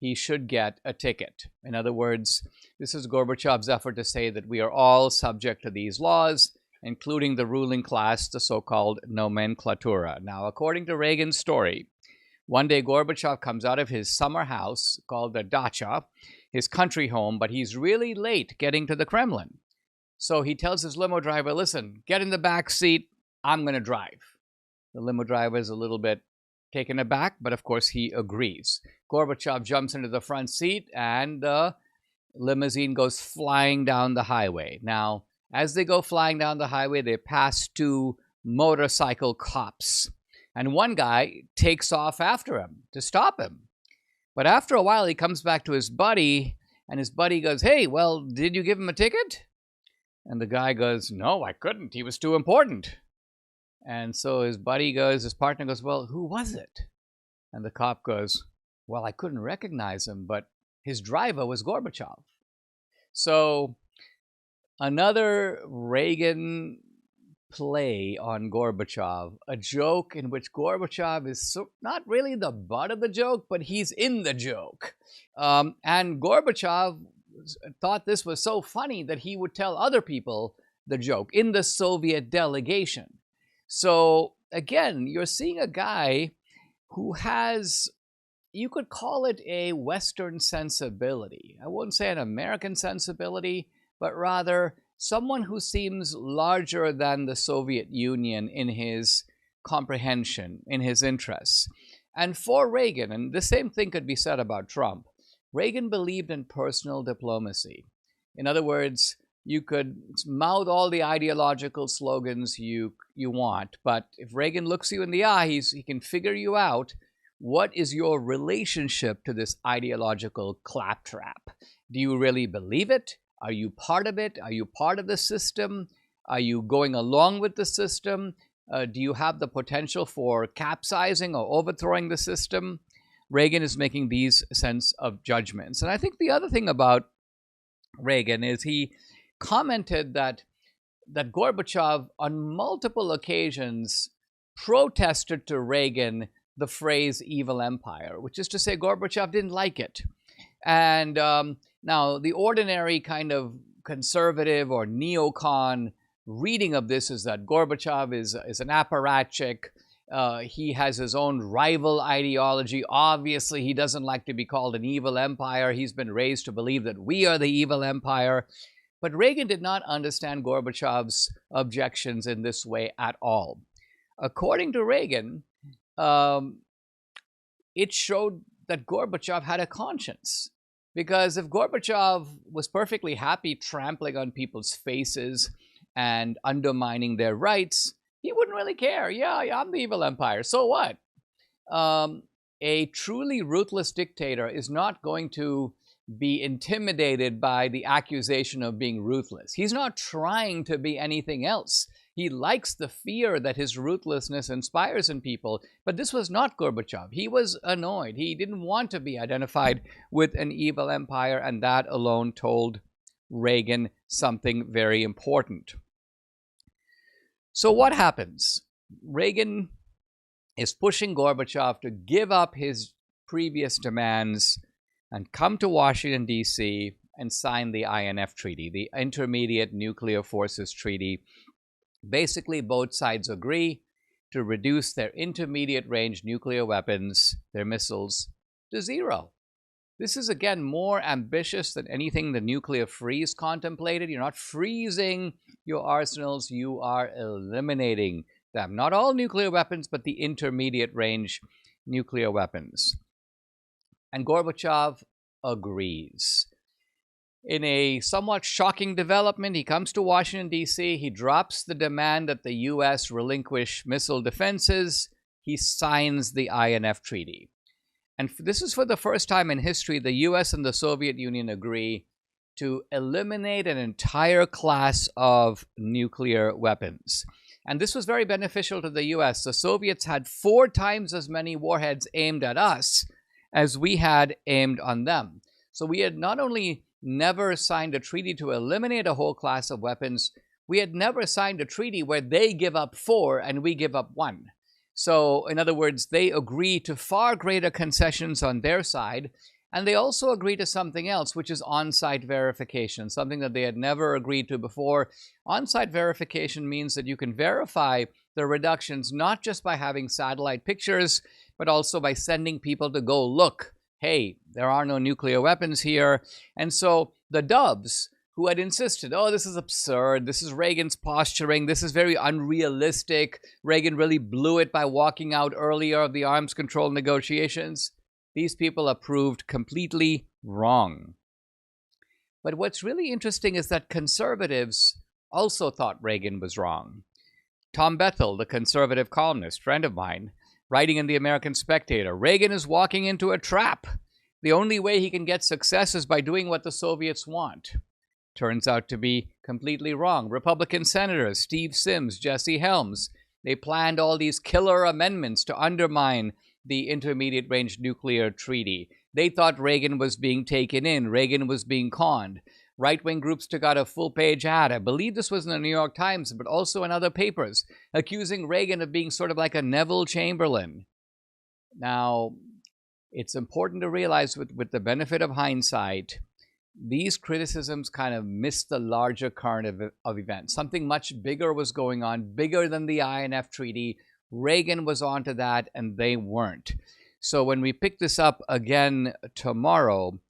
he should get a ticket. In other words, this is Gorbachev's effort to say that we are all subject to these laws, including the ruling class, the so-called nomenklatura. Now, according to Reagan's story, one day Gorbachev comes out of his summer house called the dacha, his country home, but he's really late getting to the Kremlin. So he tells his limo driver, listen, get in the back seat, I'm going to drive. The limo driver is a little bit taken aback, but of course he agrees. Gorbachev jumps into the front seat and the limousine goes flying down the highway. Now, as they go flying down the highway, they pass two motorcycle cops. And one guy takes off after him to stop him. But after a while, he comes back to his buddy, and his buddy goes, hey, well, did you give him a ticket? And the guy goes, no, I couldn't. He was too important. And so his partner goes, well, who was it? And the cop goes, well, I couldn't recognize him, but his driver was Gorbachev. So another Reagan play on Gorbachev, a joke in which Gorbachev is not really the butt of the joke, but he's in the joke. And Gorbachev thought this was so funny that he would tell other people the joke in the Soviet delegation. So again, you're seeing a guy who has, you could call it a Western sensibility. I wouldn't say an American sensibility, but rather someone who seems larger than the Soviet Union in his comprehension, in his interests. And for Reagan, and the same thing could be said about Trump, Reagan believed in personal diplomacy. In other words, you could mouth all the ideological slogans you want, but if Reagan looks you in the eye, he can figure you out. What is your relationship to this ideological claptrap? Do you really believe it? Are you part of it? Are you part of the system? Are you going along with the system? Do you have the potential for capsizing or overthrowing the system? Reagan is making these sense of judgments. And I think the other thing about Reagan is he commented that Gorbachev on multiple occasions protested to Reagan the phrase evil empire, which is to say Gorbachev didn't like it. And now the ordinary kind of conservative or neocon reading of this is that Gorbachev is an apparatchik. He has his own rival ideology. Obviously, he doesn't like to be called an evil empire. He's been raised to believe that we are the evil empire. But Reagan did not understand Gorbachev's objections in this way at all. According to Reagan, it showed that Gorbachev had a conscience. Because if Gorbachev was perfectly happy trampling on people's faces and undermining their rights, he wouldn't really care. Yeah, I'm the evil empire. So what? A truly ruthless dictator is not going to be intimidated by the accusation of being ruthless. He's not trying to be anything else. He likes the fear that his ruthlessness inspires in people. But this was not Gorbachev. He was annoyed. He didn't want to be identified with an evil empire, and that alone told Reagan something very important. So what happens? Reagan is pushing Gorbachev to give up his previous demands and come to Washington, D.C. and sign the INF Treaty, the Intermediate Nuclear Forces Treaty. Basically, both sides agree to reduce their intermediate range nuclear weapons, their missiles, to zero. This is, again, more ambitious than anything the nuclear freeze contemplated. You're not freezing your arsenals, you are eliminating them. Not all nuclear weapons, but the intermediate range nuclear weapons. And Gorbachev agrees. In a somewhat shocking development, he comes to Washington, D.C. He drops the demand that the U.S. relinquish missile defenses. He signs the INF Treaty. And this is for the first time in history, the U.S. and the Soviet Union agree to eliminate an entire class of nuclear weapons. And this was very beneficial to the U.S. The Soviets had 4 times as many warheads aimed at us as we had aimed on them. So we had not only never signed a treaty to eliminate a whole class of weapons, we had never signed a treaty where they give up 4 and we give up 1. So, in other words, they agree to far greater concessions on their side, and they also agree to something else, which is on-site verification, something that they had never agreed to before. On-site verification means that you can verify the reductions not just by having satellite pictures, but also by sending people to go look. Hey, there are no nuclear weapons here. And so the doves who had insisted, oh, this is absurd, this is Reagan's posturing, this is very unrealistic, Reagan really blew it by walking out earlier of the arms control negotiations, these people are proved completely wrong. But what's really interesting is that conservatives also thought Reagan was wrong. Tom Bethel, the conservative columnist, friend of mine, writing in the American Spectator, Reagan is walking into a trap. The only way he can get success is by doing what the Soviets want. Turns out to be completely wrong. Republican senators, Steve Sims, Jesse Helms, they planned all these killer amendments to undermine the Intermediate Range Nuclear Treaty. They thought Reagan was being taken in. Reagan was being conned. Right-wing groups took out a full-page ad. I believe this was in the New York Times, but also in other papers, accusing Reagan of being sort of like a Neville Chamberlain. Now, it's important to realize with the benefit of hindsight, these criticisms kind of missed the larger current of events. Something much bigger was going on, bigger than the INF Treaty. Reagan was onto that, and they weren't. So when we pick this up again tomorrow,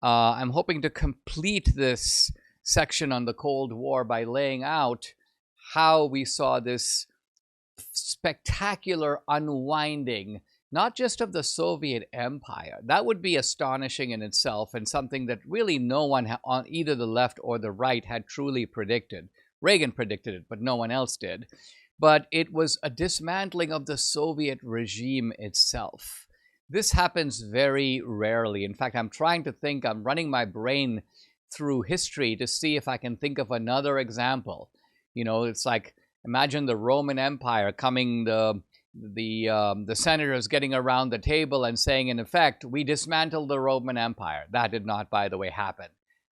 I'm hoping to complete this section on the Cold War by laying out how we saw this spectacular unwinding, not just of the Soviet Empire. That would be astonishing in itself and something that really no one on either the left or the right had truly predicted. Reagan predicted it, but no one else did. But it was a dismantling of the Soviet regime itself. This happens very rarely. In fact, I'm trying to think, I'm running my brain through history to see if I can think of another example. You know, it's like, imagine the Roman Empire coming, the senators getting around the table and saying, in effect, we dismantled the Roman Empire. That did not, by the way, happen.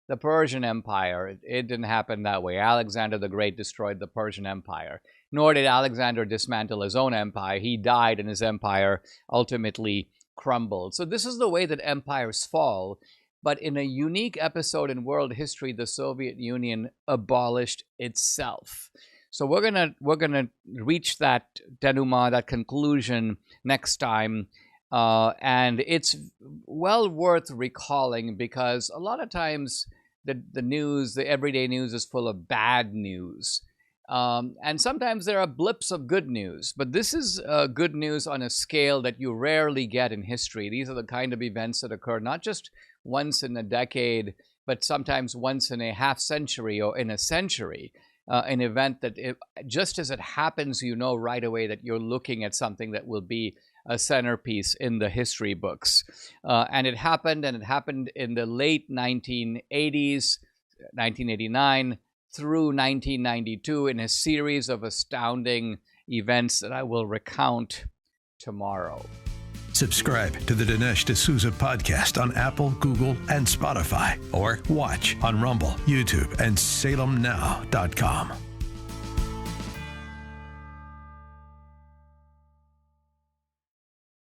The Persian Empire, it didn't happen that way. Alexander the Great destroyed the Persian Empire. Nor did Alexander dismantle his own empire. He died and his empire ultimately crumbled. So this is the way that empires fall. But in a unique episode in world history, the Soviet Union abolished itself. So we're gonna reach that denouement, that conclusion next time, and it's well worth recalling because a lot of times the news, the everyday news, is full of bad news, and sometimes there are blips of good news. But this is good news on a scale that you rarely get in history. These are the kind of events that occur not just once in a decade, but sometimes once in a half century or in a century. an event that just as it happens, you know right away that you're looking at something that will be a centerpiece in the history books. And it happened in the late 1980s, 1989, through 1992 in a series of astounding events that I will recount tomorrow. Subscribe to the Dinesh D'Souza podcast on Apple, Google, and Spotify, or watch on Rumble, YouTube, and SalemNow.com.